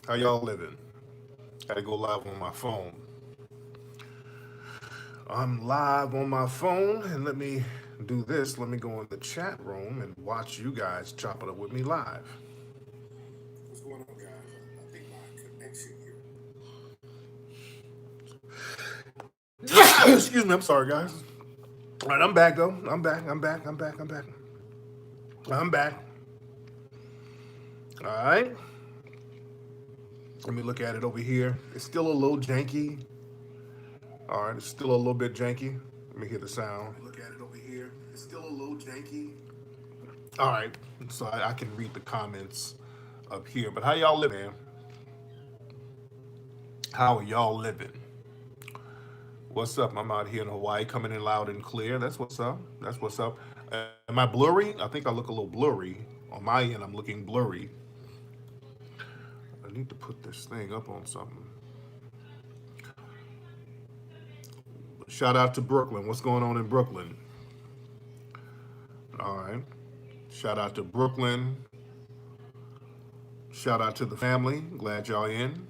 How y'all living? Gotta go live on my phone. I'm live on my phone, and let me do this. Let me go in the chat room and watch you guys chop it up with me live. What's going on, guys? I think my connection here. Excuse me. I'm sorry, guys. All right, I'm back though. I'm back. I'm back. I'm back. I'm back. I'm back. All right. Let me look at it over here. It's still a little janky. All right, it's still a little bit janky. Let me hear the sound. Look at it over here. It's still a little janky. All right, so I can read the comments up here. But how y'all living, man? How are y'all living? What's up? I'm out here in Hawaii, coming in loud and clear. That's what's up. That's what's up. Am I blurry? I think I look a little blurry. On my end, I'm looking blurry. I need to put this thing up on something. Shout out to Brooklyn. What's going on in Brooklyn? All right. Shout out to Brooklyn. Shout out to the family. Glad y'all in.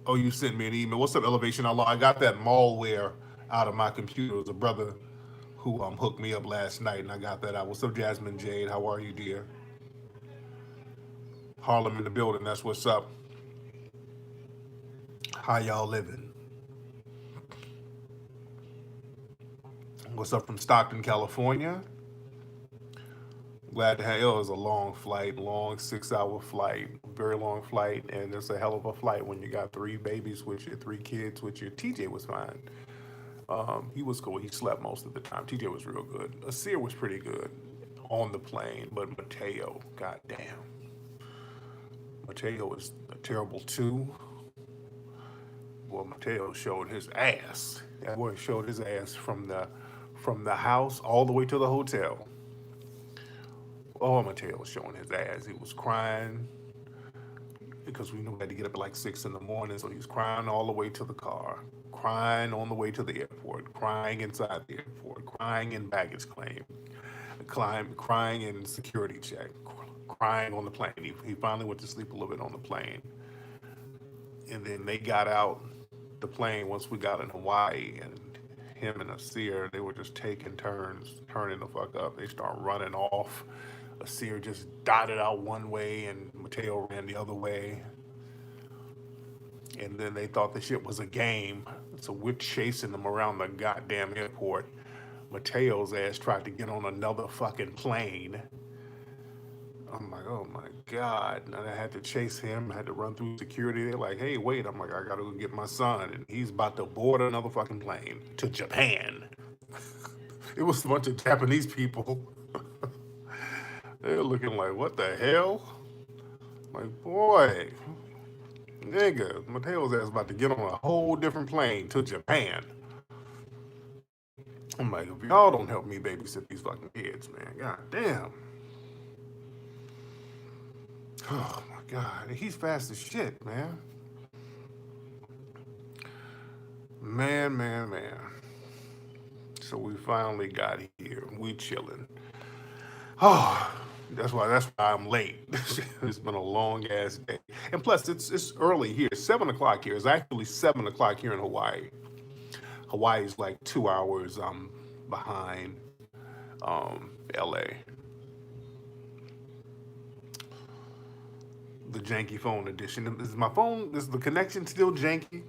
Oh, you sent me an email. What's up, Elevation Outlaw? I got that malware out of my computer. It was a brother who hooked me up last night, and I got that out. What's up, Jasmine Jade? How are you, dear? Harlem in the building. That's what's up. How y'all living? What's up from Stockton, California? Glad to have you. It was a long flight, long 6 hour flight, very long flight, and it's a hell of a flight when you got three babies with you, three kids with you. TJ was fine. He was cool. He slept most of the time. TJ was real good. Asir was pretty good on the plane, but Mateo, goddamn, Mateo was a terrible two. Boy, Mateo showed his ass. That boy showed his ass from the house all the way to the hotel. Oh, Mateo was showing his ass. He was crying because we knew we had to get up at like 6 in the morning. So he was crying all the way to the car, crying on the way to the airport, crying inside the airport, crying in baggage claim, crying in security check, crying on the plane. He finally went to sleep a little bit on the plane. And then they got out the plane once we got in Hawaii, and him and Asir, they were just taking turns, turning the fuck up. They start running off. Asir just dotted out one way, and Mateo ran the other way. And then they thought the shit was a game, so we're chasing them around the goddamn airport. Mateo's ass tried to get on another fucking plane. I'm like, oh my God. And I had to chase him. I had to run through security. They're like, hey, wait. I'm like, I gotta go get my son. And he's about to board another fucking plane to Japan. It was a bunch of Japanese people. They're looking like, what the hell? Like, boy, nigga, Mateo's ass about to get on a whole different plane to Japan. I'm like, if y'all don't help me babysit these fucking kids, man, god damn. Oh my god, he's fast as shit, man. Man, man, man. So we finally got here. We chilling. Oh, that's why I'm late. It's been a long ass day, and plus it's early here. 7 o'clock here. It's actually 7 o'clock here in Hawaii. Hawaii's like 2 hours behind LA. The janky phone edition. Is my phone? Is the connection still janky?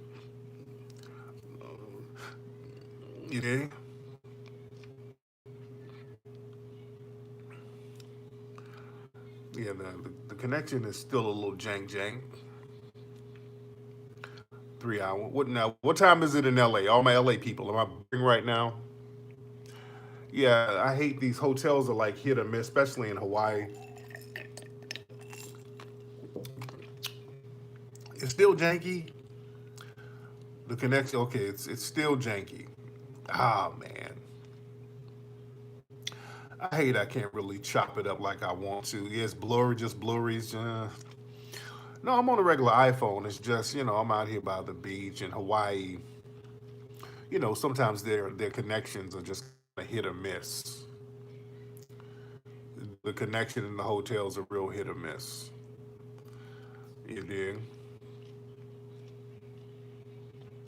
You dig? Yeah, the connection is still a little jank. 3 hour. What now? What time is it in LA? All my LA people. Am I boring right now? Yeah, I hate these hotels are like hit or miss, especially in Hawaii. It's still janky. The connection, okay, it's still janky. Ah man, I hate I can't really chop it up like I want to. Yeah, it's blurry, just blurry. No, I'm on a regular iPhone. It's just I'm out here by the beach in Hawaii. Sometimes their connections are just a hit or miss. The connection in the hotels are real hit or miss. You dig?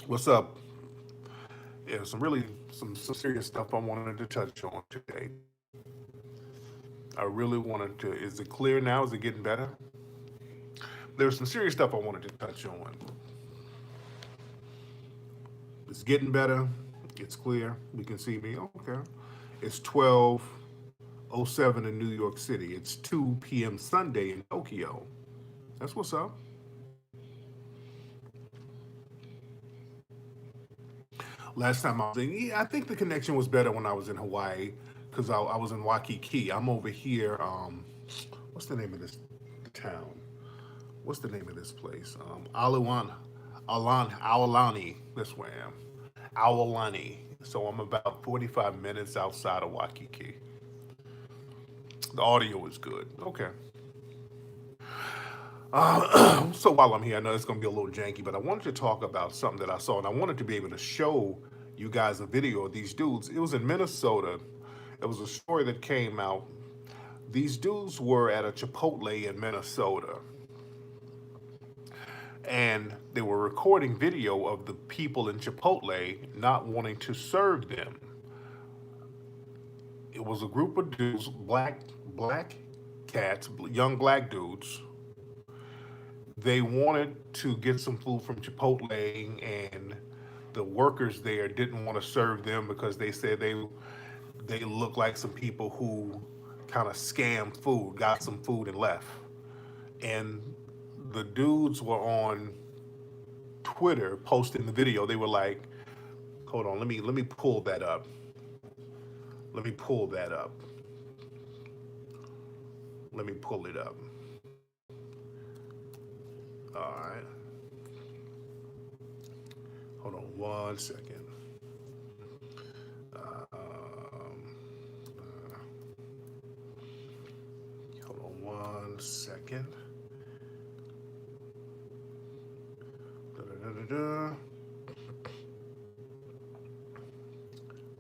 What's up? Yeah, some serious stuff I wanted to touch on today. I really wanted to. Is it clear now? Is it getting better? There's some serious stuff I wanted to touch on. It's getting better. It's clear. You can see me. Okay. It's 12:07 in New York City. It's 2 p.m. Sunday in Tokyo. That's what's up. Last time I was in, yeah, I think the connection was better when I was in Hawaii because I was in Waikiki. I'm over here. What's the name of this town? What's the name of this place? Aulani. That's where I am. Aulani. So I'm about 45 minutes outside of Waikiki. The audio is good. Okay. So while I'm here, I know it's going to be a little janky, but I wanted to talk about something that I saw, and I wanted to be able to show you guys a video of these dudes. It was in Minnesota. It was a story that came out. These dudes were at a Chipotle in Minnesota, and they were recording video of the people in Chipotle not wanting to serve them. It was a group of dudes, black cats, young black dudes. They wanted to get some food from Chipotle, and the workers there didn't want to serve them because they said they looked like some people who kind of scammed food, got some food and left. And the dudes were on Twitter posting the video. They were like, "Hold on, let me pull that up. Let me pull that up. Let me pull it up. All right. Hold on one second. Hold on one second. Da-da-da-da-da.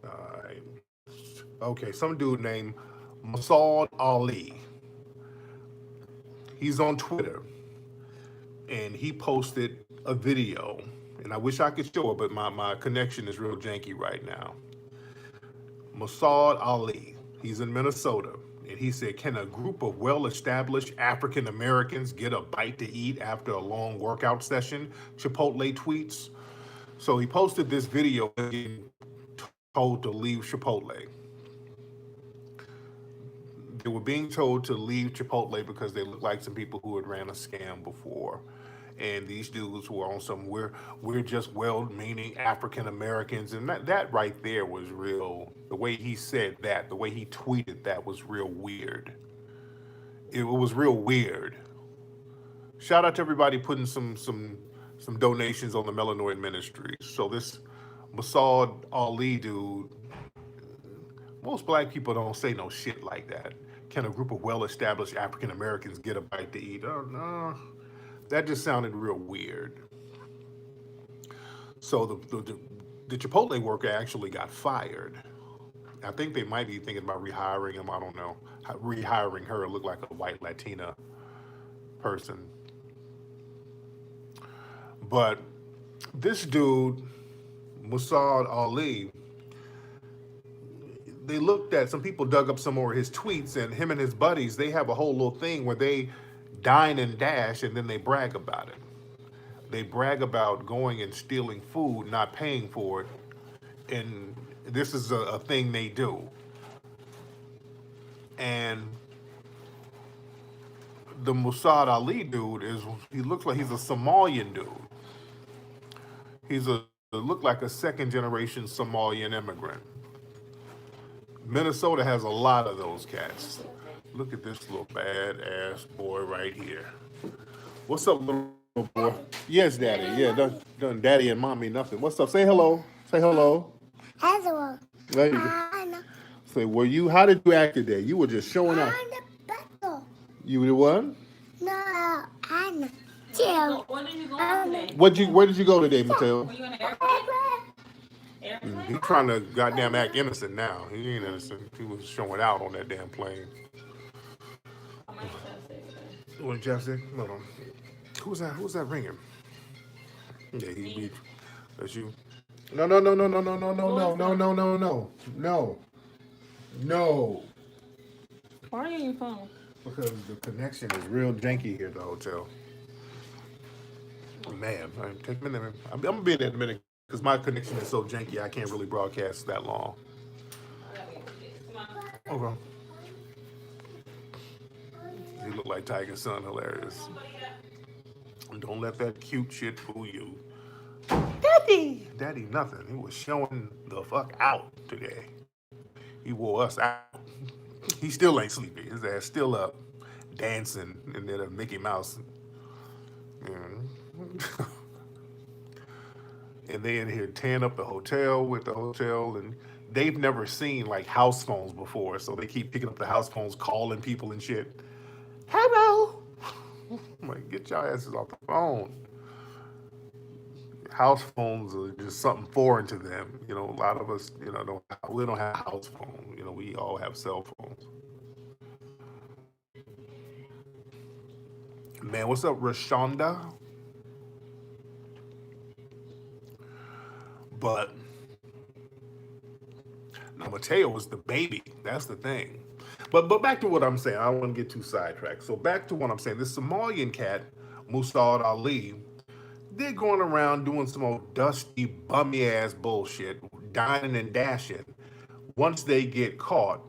All right. Okay, some dude named Masoud Ali. He's on Twitter, and he posted a video. And I wish I could show it, but my connection is real janky right now. Masoud Ali, he's in Minnesota. And he said, "Can a group of well established African Americans get a bite to eat after a long workout session?" Chipotle tweets. So he posted this video getting told to leave Chipotle. They were being told to leave Chipotle because they looked like some people who had ran a scam before. And these dudes were on some we're just well-meaning African Americans, and that right there was real. The way he said that, the way he tweeted that was real weird. It was real weird. Shout out to everybody putting some donations on the Melanoid Ministry. So this Masoud Ali dude, most black people don't say no shit like that. Can a group of well-established African Americans get a bite to eat? Oh no, that just sounded real weird. So the Chipotle worker actually got fired. I think they might be thinking about rehiring him. I don't know. Rehiring her looked like a white Latina person. But this dude, Masoud Ali, they looked at some people dug up some more of his tweets, and him and his buddies, they have a whole little thing where they dine and dash and then they brag about it. They brag about going and stealing food, not paying for it, and this is a thing they do. And the Musad Ali dude is he looks like he's a Somalian dude. He's a look like a second generation Somalian immigrant. Minnesota has a lot of those cats. Look at this little badass boy right here. What's up, little boy? Yes, daddy. Yeah, done daddy and mommy nothing. What's up? Say hello. Say hello. Hello. There you go. Anna. Say, how did you act today? You were just showing up. Anna Beto. You did what? No, Anna. Jill. When did you go out today? Where did you go today, Mateo? Were you in the airplane? He's trying to goddamn act innocent now. He ain't innocent. He was showing out on that damn plane. I'm not gonna say that. What, Jesse? Hold on. Who's that? Who's that ringing? Yeah, he Me. be. That's you. No, no, no, no, no, no, no, no, Who no, is no, that? no, no, no, no, no. Why are you on your phone? Because the connection is real janky here at the hotel. Man, all right, take a minute. I'm gonna be there in a minute because my connection is so janky. I can't really broadcast that long. I gotta get this. Come on. Okay. You look like Tiger's son. Hilarious. Don't let that cute shit fool you. Daddy! Daddy, nothing. He was showing the fuck out today. He wore us out. He still ain't sleepy. His ass still up, dancing, and then a Mickey Mouse. Yeah. And they in here tearing up the hotel with the hotel, and they've never seen like house phones before, so they keep picking up the house phones, calling people and shit. Hello. I'm like, get your asses off the phone. House phones are just something foreign to them. You know, a lot of us, don't we don't have house phones. We all have cell phones. Man, what's up, Rashonda? But now Mateo was the baby. That's the thing. But back to what I'm saying. I don't want to get too sidetracked. So back to what I'm saying. This Somalian cat, Musaad Ali, they're going around doing some old dusty, bummy ass bullshit, dining and dashing. Once they get caught,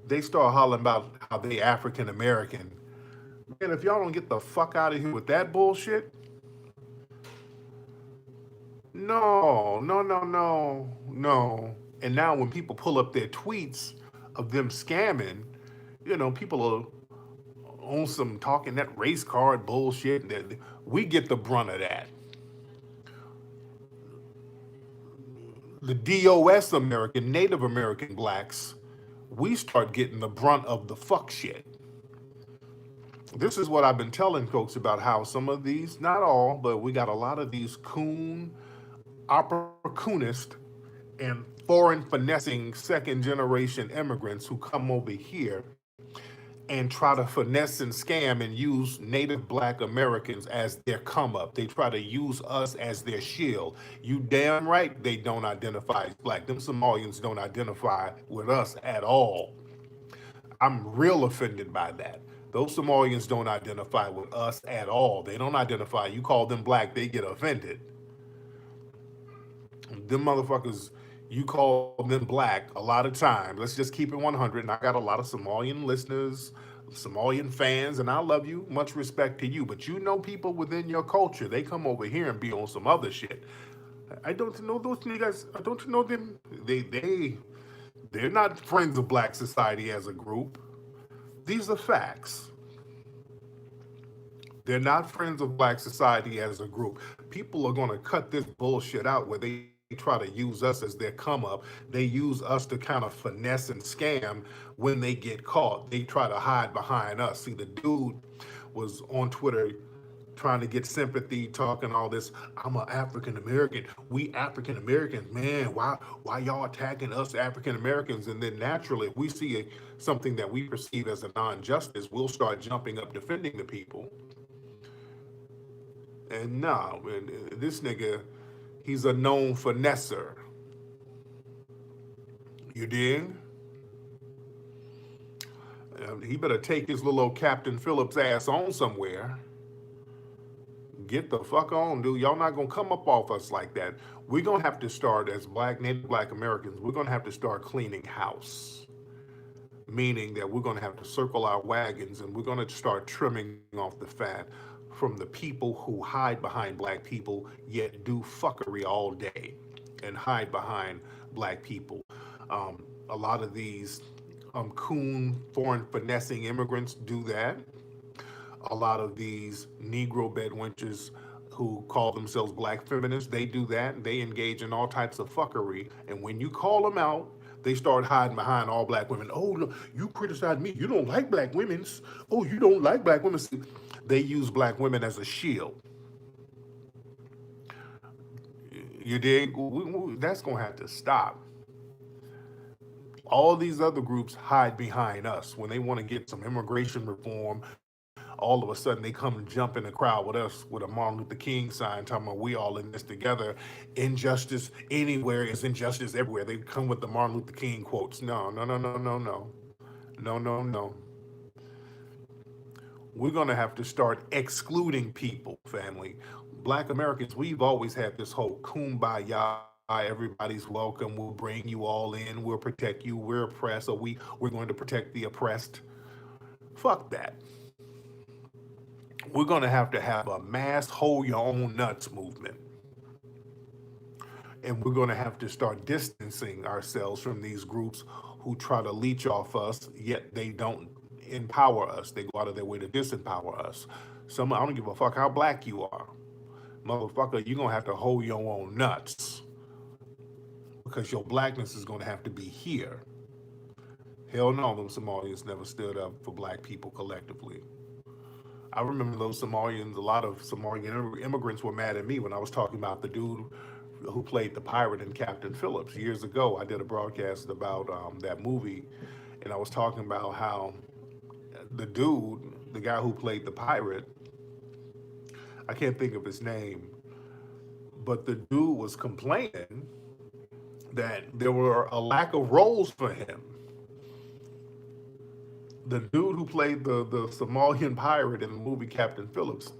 they start hollering about how they African American. Man, if y'all don't get the fuck out of here with that bullshit, no, no, no, no, no. And now when people pull up their tweets of them scamming, people are on some talking that race card bullshit. That we get the brunt of that. The DOS American, Native American blacks, we start getting the brunt of the fuck shit. This is what I've been telling folks about how some of these, not all, but we got a lot of these opportunist and foreign finessing second generation immigrants who come over here and try to finesse and scam and use native black Americans as their come up. They try to use us as their shield. You damn right they don't identify as black. Them Somalians don't identify with us at all. I'm real offended by that. Those Somalians don't identify with us at all. They don't identify. You call them black, they get offended. Them motherfuckers, you call them black a lot of times. Let's just keep it 100. And I got a lot of Somalian listeners, Somalian fans, and I love you. Much respect to you. But you know people within your culture, they come over here and be on some other shit. I don't know those niggas. I don't know them. They're not friends of black society as a group. These are facts. They're not friends of black society as a group. People are going to cut this bullshit out where they try to use us as their come up. They use us to kind of finesse and scam when they get caught. They try to hide behind us. See, the dude was on Twitter trying to get sympathy, talking all this. I'm an African American. We African Americans, man. Why y'all attacking us African Americans? And then naturally, if we see something that we perceive as a non-justice, we'll start jumping up defending the people. And no, this nigga, he's a known finesser. You dig? He better take his little old Captain Phillips ass on somewhere. Get the fuck on, dude. Y'all not gonna come up off us like that. We're gonna have to start as native black Americans, we're gonna have to start cleaning house. Meaning that we're gonna have to circle our wagons and we're gonna start trimming off the fat from the people who hide behind black people yet do fuckery all day and hide behind black people. A lot of these coon foreign finessing immigrants do that. A lot of these Negro bedwenchers who call themselves black feminists, they do that. They engage in all types of fuckery. And when you call them out, they start hiding behind all black women. Oh, look, you criticize me. You don't like black women. Oh, you don't like black women. They use black women as a shield. You dig? That's going to have to stop. All these other groups hide behind us when they want to get some immigration reform, all of a sudden they come and jump in the crowd with us with a Martin Luther King sign talking about we all in this together. Injustice anywhere is injustice everywhere. They come with the Martin Luther King quotes. No, no, no, no, no, no. No, no, no. We're going to have to start excluding people, family. Black Americans, we've always had this whole kumbaya. Everybody's welcome. We'll bring you all in. We'll protect you. We're oppressed, or we're going to protect the oppressed. Fuck that. We're going to have a mass hold your own nuts movement. And we're going to have to start distancing ourselves from these groups who try to leech off us, yet they don't empower us. They go out of their way to disempower us. I don't give a fuck how black you are. Motherfucker, you're going to have to hold your own nuts because your blackness is going to have to be here. Hell no, them Somalians never stood up for black people collectively. I remember those Somalians, a lot of Somalian immigrants were mad at me when I was talking about the dude who played the pirate in Captain Phillips. Years ago, I did a broadcast about that movie, and I was talking about how the guy who played the pirate, I can't think of his name, but the dude was complaining that there were a lack of roles for him. The dude who played the Somalian pirate in the movie Captain Phillips,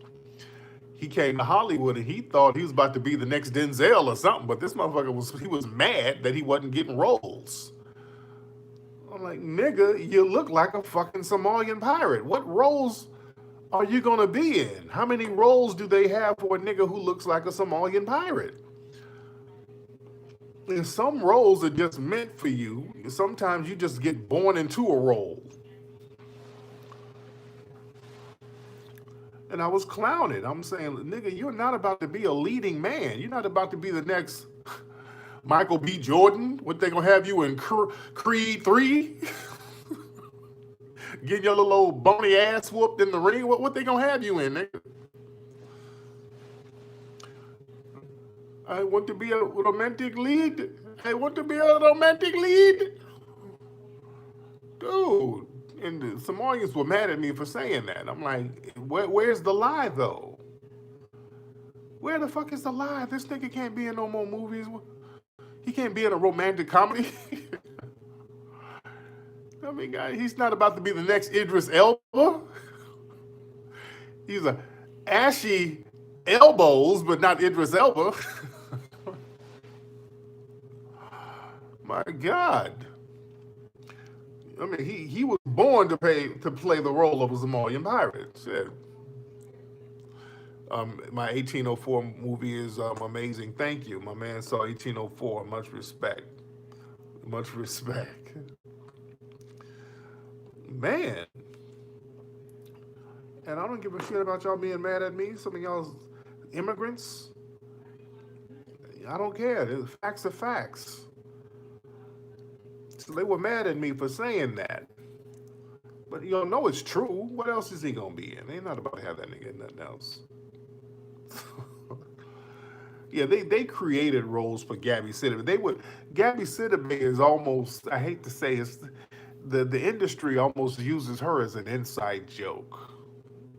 he came to Hollywood and he thought he was about to be the next Denzel or something, but this motherfucker was mad that he wasn't getting roles. I'm like, nigga, you look like a fucking Somalian pirate. What roles are you gonna be in? How many roles do they have for a nigga who looks like a Somalian pirate? And some roles are just meant for you. Sometimes you just get born into a role. And I was clowning. I'm saying, nigga, you're not about to be a leading man. You're not about to be the next Michael B. Jordan. What they gonna have you in Creed 3? Getting your little old bony ass whooped in the ring? What they gonna have you in, nigga? I want to be a romantic lead. I want to be a romantic lead. Dude. And the Somalians were mad at me for saying that. I'm like, where's the lie, though? Where the fuck is the lie? This nigga can't be in no more movies. He can't be in a romantic comedy. I mean, he's not about to be the next Idris Elba. He's a ashy elbows, but not Idris Elba. My God. I mean, he was born to play the role of a Somalian pirate. Shit. My 1804 movie is amazing. Thank you. My man saw 1804. Much respect. Much respect. Man. And I don't give a shit about y'all being mad at me. Some of y'all immigrants. I don't care. The facts are facts. So they were mad at me for saying that. But you don't know it's true. What else is he gonna be in? They not about to have that nigga in nothing else. Yeah, they created roles for Gabby Sidibe. Gabby Sidibe is almost, I hate to say, it's the industry almost uses her as an inside joke.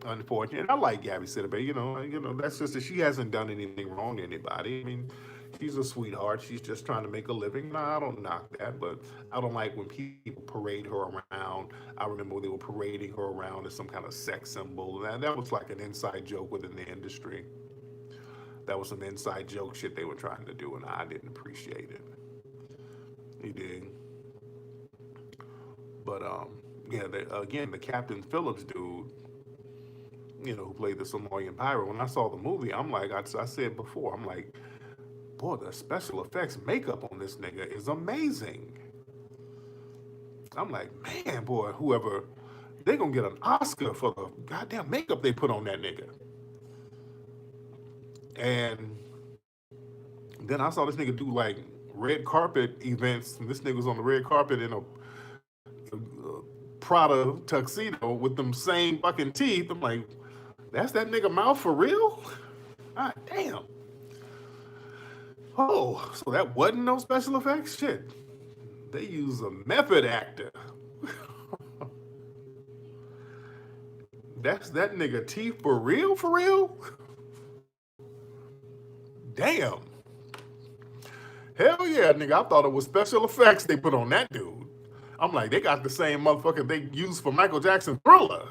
Unfortunately, and I like Gabby Sidibe. You know, that's just that she hasn't done anything wrong to anybody. I mean, she's a sweetheart. She's just trying to make a living. No, I don't knock that, but I don't like when people parade her around. I remember when they were parading her around as some kind of sex symbol. That was like an inside joke within the industry. That was some inside joke shit they were trying to do, and I didn't appreciate it. You dig? But yeah, again, the Captain Phillips dude, you know, who played the Somalian pirate. When I saw the movie, I'm like, I said before, I'm like, boy, the special effects makeup on this nigga is amazing. I'm like, man, boy, whoever, they gonna get an Oscar for the goddamn makeup they put on that nigga. And then I saw this nigga do like red carpet events. And this nigga was on the red carpet in a Prada tuxedo with them same fucking teeth. I'm like, that's that nigga mouth for real? God damn. Oh, so that wasn't no special effects? Shit. They use a method actor. That's that nigga T for real, for real? Damn. Hell yeah, nigga. I thought it was special effects they put on that dude. I'm like, they got the same motherfucker they used for Michael Jackson Thriller.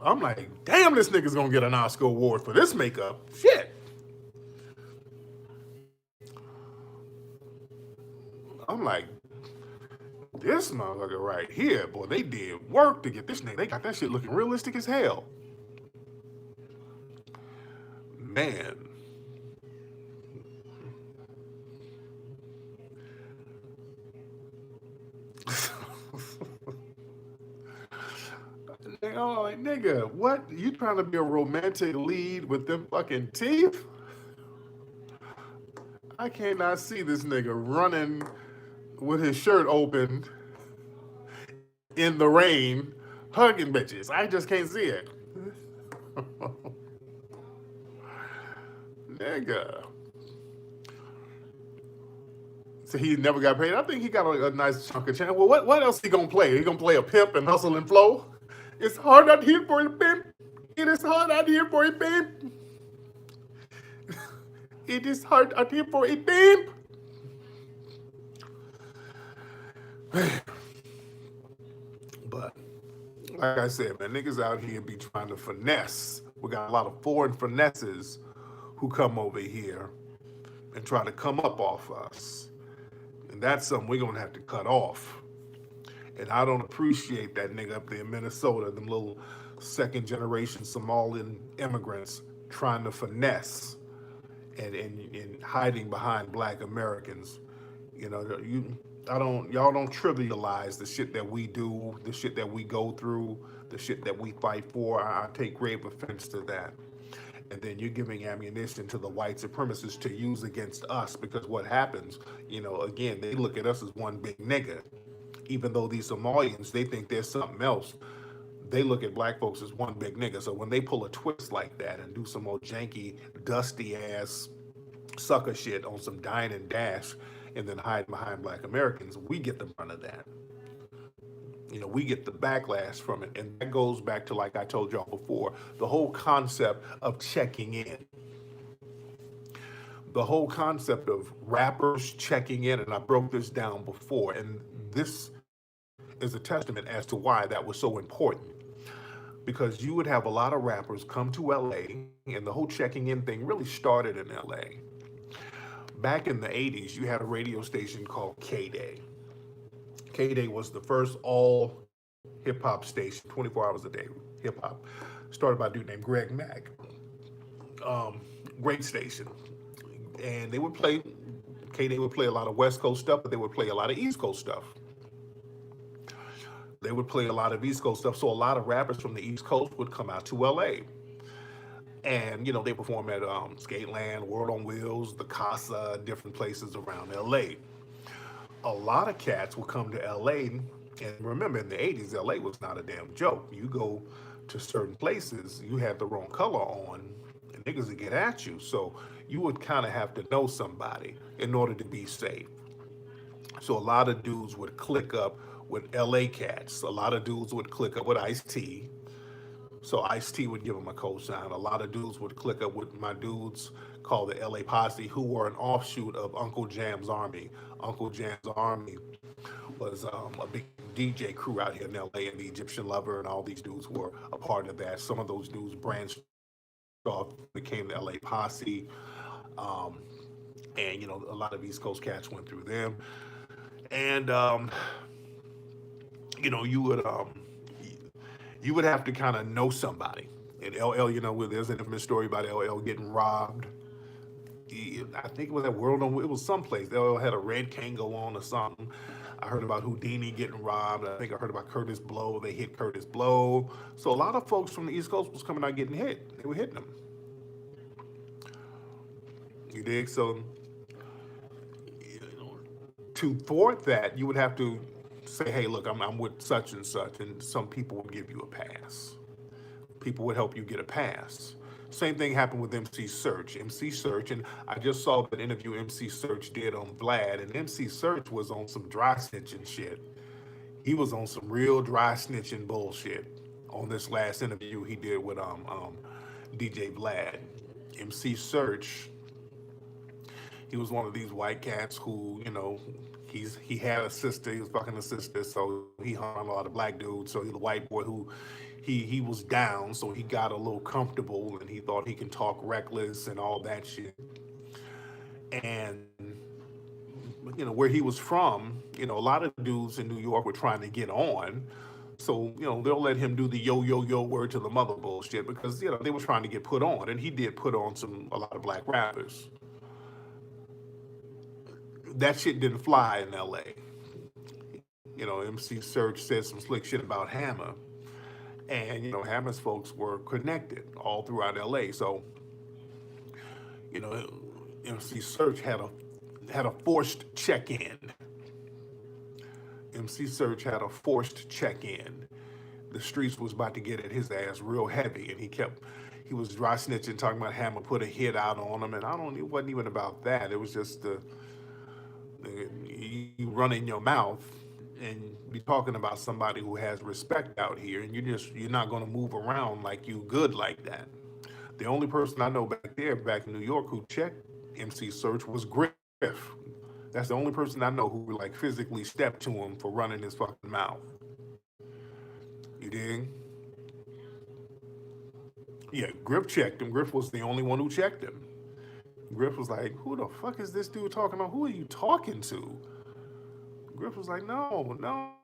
I'm like, damn, this nigga's gonna get an Oscar award for this makeup. Shit. I'm like, this motherfucker right here, boy, they did work to get this nigga. They got that shit looking realistic as hell. Man. I'm like, nigga, what? You trying to be a romantic lead with them fucking teeth? I cannot see this nigga running with his shirt open in the rain, hugging bitches. I just can't see it. Nigga. So he never got paid. I think he got a nice chunk of change. Well, what else he gonna play? He gonna play a pimp and hustle and flow? It's hard out here for a pimp. It is hard out here for a pimp. It is hard out here for a pimp. But like I said, man, niggas out here be trying to finesse. We got a lot of foreign finesses who come over here and try to come up off us. And that's something we're gonna have to cut off. And I don't appreciate that nigga up there in Minnesota, them little second generation Somalian immigrants trying to finesse and hiding behind black Americans. You know, y'all don't trivialize the shit that we do, the shit that we go through, the shit that we fight for. I take grave offense to that. And then you're giving ammunition to the white supremacists to use against us, because what happens, you know, again, they look at us as one big nigga. Even though these Somalians, they think there's something else, they look at black folks as one big nigga. So when they pull a twist like that and do some old janky, dusty ass sucker shit on some dine and dash and then hide behind black Americans, we get the brunt of that. You know, we get the backlash from it. And that goes back to, like I told y'all before, the whole concept of checking in. The whole concept of rappers checking in, and I broke this down before, and this is a testament as to why that was so important. Because you would have a lot of rappers come to LA, and the whole checking in thing really started in LA. Back in the 80s, you had a radio station called K-Day. K-Day was the first all hip-hop station, 24 hours a day, hip-hop. Started by a dude named Greg Mack. Great station. And they would play, K-Day would play a lot of West Coast stuff, but they would play a lot of East Coast stuff. They would play a lot of East Coast stuff, so a lot of rappers from the East Coast would come out to LA. And, you know, they perform at Skateland, World on Wheels, the Casa, different places around LA. A lot of cats would come to LA, and remember in the 80s, LA was not a damn joke. You go to certain places, you had the wrong color on, and niggas would get at you. So you would kind of have to know somebody in order to be safe. So a lot of dudes would click up with LA cats. A lot of dudes would click up with Ice-T. So Ice-T would give him a cosign. A lot of dudes would click up with my dudes called the LA Posse, who were an offshoot of Uncle Jam's Army. Uncle Jam's Army was a big DJ crew out here in LA, and the Egyptian Lover and all these dudes were a part of that. Some of those dudes branched off, became the LA Posse. And, you know, a lot of East Coast cats went through them. And, you know, you would have to kind of know somebody. And LL, you know, there's an infamous story about LL getting robbed. I think it was at World on, it was someplace. LL had a red Kango on or something. I heard about Houdini getting robbed. I think I heard about Curtis Blow. They hit Curtis Blow. So a lot of folks from the East Coast was coming out getting hit. They were hitting them. You dig? So, you know, to thwart that, you would have to say, hey, look, I'm with such and such, and some people would give you a pass. People would help you get a pass. Same thing happened with MC Search. MC Search, and I just saw that interview MC Search did on Vlad, and MC Search was on some dry snitching shit. He was on some real dry snitching bullshit. on this last interview he did with DJ Vlad. MC Search, he was one of these white cats who, he had a sister, he was fucking a sister, so he hung around a lot of black dudes. So he's a white boy who he was down, so he got a little comfortable and he thought he can talk reckless and all that shit. And where he was from, a lot of dudes in New York were trying to get on. So, they'll let him do the yo, yo, yo word to the mother bullshit because, they were trying to get put on. And he did put on a lot of black rappers. That shit didn't fly in LA. MC Search said some slick shit about Hammer. And, Hammer's folks were connected all throughout LA. So, MC Search had a forced check-in. MC Search had a forced check-in. The streets was about to get at his ass real heavy, and he was dry snitching, talking about Hammer put a hit out on him, and it wasn't even about that. It was just you running your mouth and be talking about somebody who has respect out here, and you're not going to move around like you good like that. The only person I know back in New York who checked MC Search was Griff. That's the only person I know who like physically stepped to him for running his fucking mouth. You dig? Yeah, Griff checked him. Griff was the only one who checked him. Griff was like, "Who the fuck is this dude talking about? Who are you talking to?" Griff was like, "No.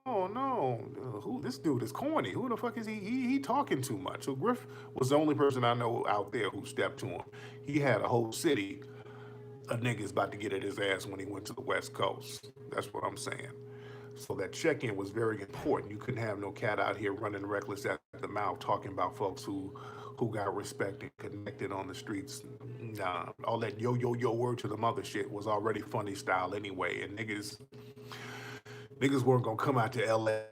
Who? This dude is corny. Who the fuck is he? He talking too much." So Griff was the only person I know out there who stepped to him. He had a whole city of niggas about to get at his ass when he went to the West Coast. That's what I'm saying. So that check-in was very important. You couldn't have no cat out here running reckless at the mouth talking about folks who got respect and connected on the streets. Nah, all that yo yo yo word to the mother shit was already funny style anyway, and niggas weren't gonna come out to LA.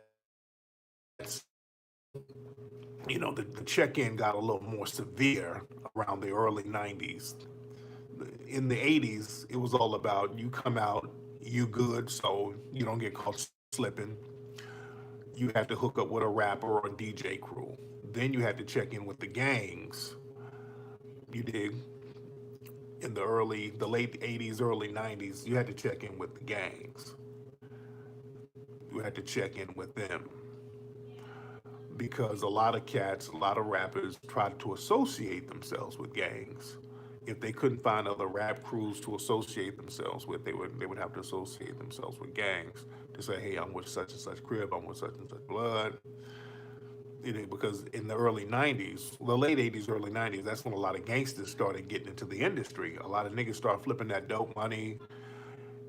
The check-in got a little more severe around the early 90s. In the 80s, it was all about you come out, you good, so you don't get caught slipping. You had to hook up with a rapper or a DJ crew. Then you had to check in with the gangs. You dig? In the late 80s, early 90s, you had to check in with the gangs. You had to check in with them. Because a lot of rappers tried to associate themselves with gangs. If they couldn't find other rap crews to associate themselves with, they would have to associate themselves with gangs to say, "Hey, I'm with such and such crib, I'm with such and such blood." Because in the early 90s, the late 80s, early 90s, that's when a lot of gangsters started getting into the industry. A lot of niggas started flipping that dope money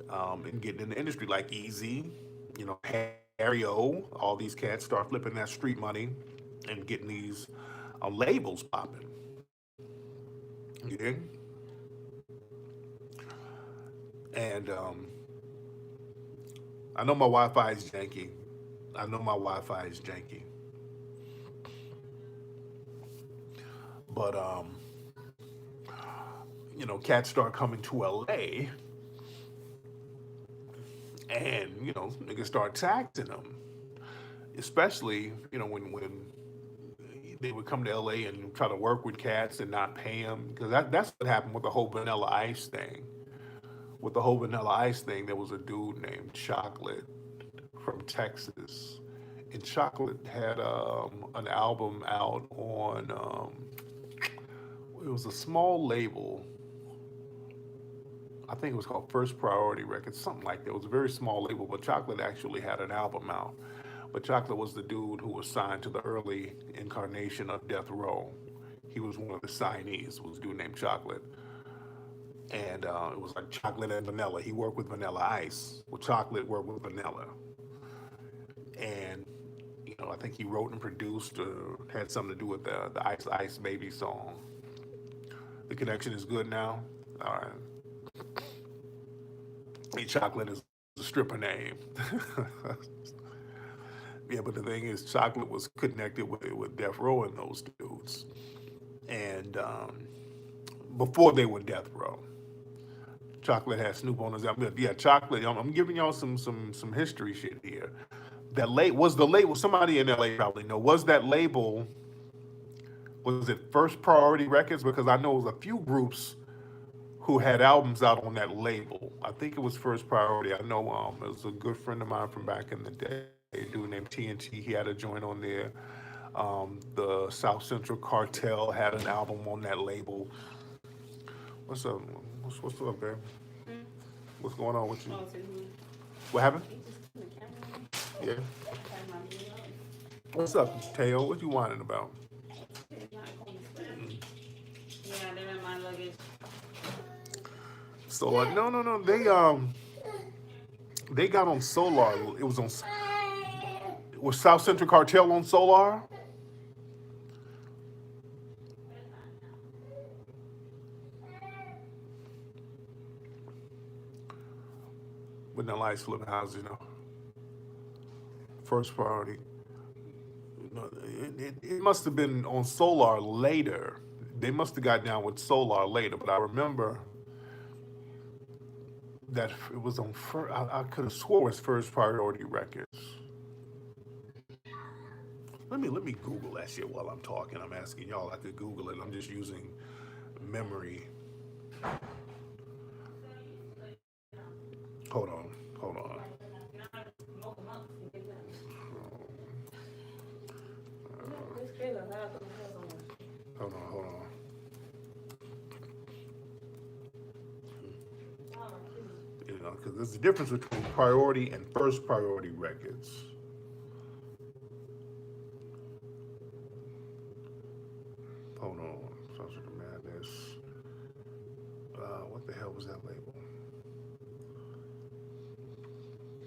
and getting in the industry, like Easy, Harry O. All these cats start flipping that street money and getting these labels popping. You dig? And I know my Wi-Fi is janky. But cats start coming to LA, and niggas start taxing them. Especially when they would come to LA and try to work with cats and not pay them, because that's what happened with the whole Vanilla Ice thing. With the whole Vanilla Ice thing, there was a dude named Chocolate from Texas, and Chocolate had an album out on it was a small label. I think it was called First Priority Records, something like that. It was a very small label, but Chocolate actually had an album out. But Chocolate was the dude who was signed to the early incarnation of Death Row. He was one of the signees, was a dude named Chocolate. And it was like Chocolate and Vanilla. He worked with Vanilla Ice. Well, Chocolate worked with Vanilla. And, I think he wrote and produced, had something to do with the Ice Ice Baby song. The connection is good now? All right. Hey, Chocolate is a stripper name. Yeah, but the thing is, Chocolate was connected with Death Row and those dudes. And before they were Death Row. Chocolate had Snoop on his album. Yeah, Chocolate, I'm giving y'all some history shit here. that late was the label. Somebody in LA probably know. Was that label? Was it First Priority Records? Because I know it was a few groups who had albums out on that label. I think it was First Priority. I know it was a good friend of mine from back in the day, a dude named TNT. He had a joint on there. The South Central Cartel had an album on that label. What's up? What's up, babe? What's going on with you? Oh, so you What happened? the camera? Yeah. Turn my video up. What's up, Teo? What you whining about? It's not going to sleep. Yeah, they're in my luggage. So no. They got on Solar. It was on. Was South Central Cartel on Solar? With the lights flipping houses, First Priority. No, it must have been on Solar later. They must have got down with Solar later, but I remember that it was on. I could have swore it was First Priority Records. Let me Google that shit while I'm talking. I'm asking y'all. I could Google it. I'm just using memory. Hold on. Hold on. Because there's a difference between Priority and First Priority Records. Hold on. Social Madness. What the hell was that label?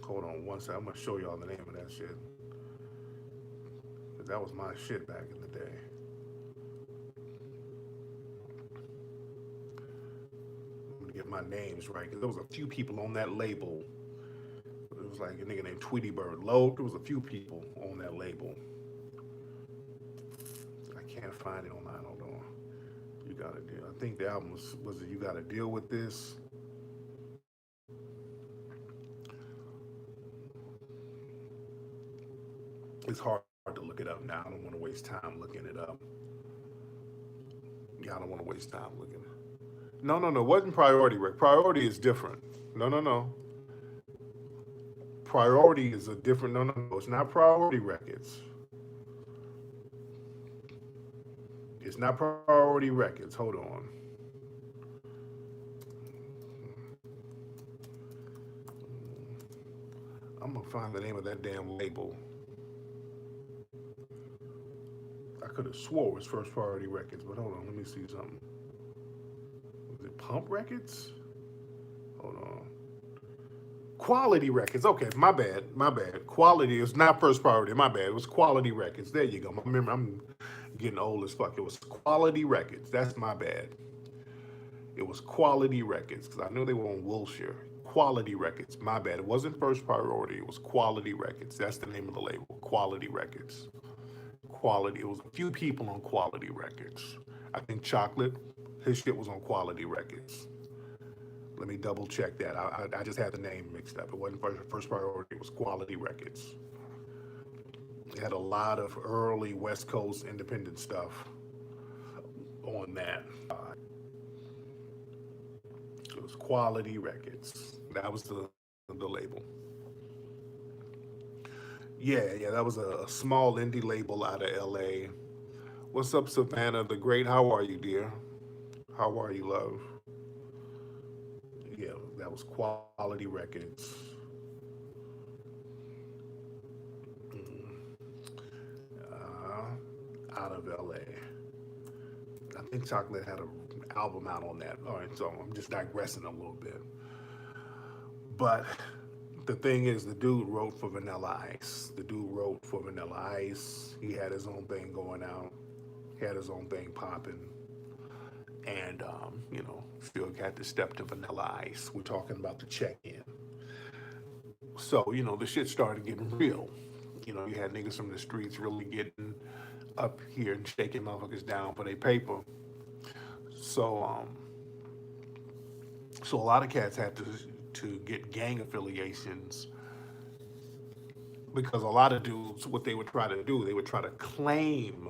Hold on one second. I'm going to show y'all the name of that shit. That was my shit back in the day. I'm going to get my names right, because there was a few people on that label. It was like a nigga named Tweety Bird Low. There was a few people on that label. I can't find it online. Hold on. You Gotta Deal. I think the album was it You Gotta Deal With This? It's hard to look it up now. I don't want to waste time looking it up. Yeah, I don't want to waste time looking. No. It wasn't Priority Records. Priority is different. No. Priority is a different. No. It's not Priority Records. It's not Priority Records. Hold on. I'm gonna find the name of that damn label. I could have swore it was First Priority Records, but hold on, let me see something. Was it Pump Records? Hold on. Quality Records. Okay, my bad. Quality is not First Priority. My bad. It was Quality Records. There you go. Remember, I'm getting old as fuck. It was Quality Records. That's my bad. It was Quality Records, because I knew they were on Wilshire. Quality Records. My bad. It wasn't First Priority. It was Quality Records. That's the name of the label. Quality Records. Quality. It was a few people on Quality Records. I think Chocolate, his shit was on Quality Records. Let me double check that. I just had the name mixed up. It wasn't First Priority. It was Quality Records. It had a lot of early West Coast independent stuff on that. It was Quality Records. That was the label. Yeah, that was a small indie label out of LA. What's up, Savannah the Great? How are you, dear? How are you, love? Yeah, that was Quality Records. Out of LA. I think Chocolate had an album out on that. All right, so I'm just digressing a little bit. But the thing is, the dude wrote for Vanilla Ice. He had his own thing going out. He had his own thing popping. And, still got to step to Vanilla Ice. We're talking about the check-in. So, the shit started getting real. You had niggas from the streets really getting up here and shaking motherfuckers down for their paper. So a lot of cats had to get gang affiliations because a lot of dudes, what they would try to do, they would try to claim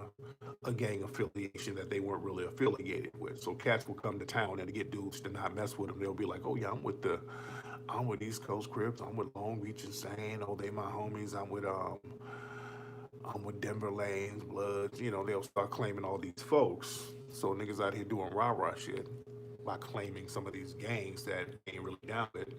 a gang affiliation that they weren't really affiliated with. So cats will come to town and to get dudes to not mess with them. They'll be like, "Oh yeah, I'm with East Coast Crips. I'm with Long Beach Insane. Oh, they my homies. I'm with Denver Lanes, Bloods." You know, they'll start claiming all these folks. So niggas out here doing rah rah shit by claiming some of these gangs that ain't really down with it.